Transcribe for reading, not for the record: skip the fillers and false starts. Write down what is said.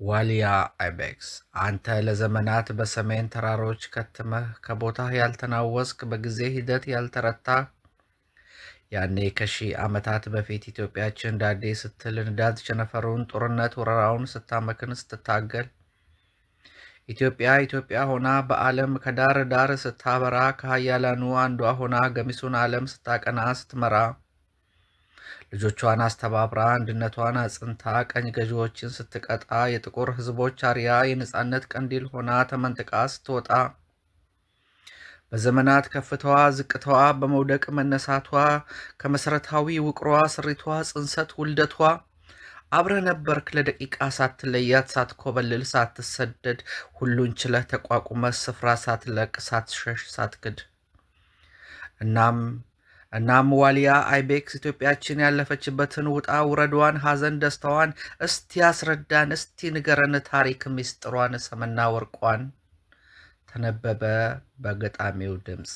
ዋልያ አይቤክስ አንተ ለዘመናት በሰሜን ተራሮች ከትመህ ከቦታህ ያልተናወስክ በጊዜ ሂደት ያልተረታህ ያኔ ከሺህ ዓመታት በፊት ኢትዮጵያችን ዳዴ ስትል ንዳድ ቸነፈሩን ጦርነት ወረራውን ስታመክን ስትታገል ኢትዮጵያ ሆና በዓለም ከዳር ዳር ስታበራ ከሀያላኑ አንዷ ሆና ገሚሱን ዓለም ስታቀና ስትመራ ልጆቿን አስተባብራ አንድነቷን አጽንታ ቀኝ ገዢዎችን ስትቀጣ የጥቁር ሕዝቦች አርያ የነጻነት ቀንዲል ሆና ተመንጥቃ ስትወጣ በዘመናት ከፍታዋ ዝቅታዋ በመውደቅ መነሳቷ ከመሰረታዊ ውቅሯ ስሪቷ ጽንሰት ውልደቷ አብረ ነበርክ ለደቂቃ ሳትለያት ሳትኮበልል ሳትሰደድ ሁሉን ችለህ ተቋቁመህ ስፍራ ሳትለቅ ሳትሸሽ ሳትክድ እናም ዋልያ አይቤክስ ኢትዮጵያችን ያለፈችበትን ውጣ ውረዷን ሐዘን ደስታዋን እስቲ ያስረዳን እስቲ ንገረን ታሪክ ሚስጥሯን ሰምና ወርቋን ተነበበ በገጣሚው ድምፅ።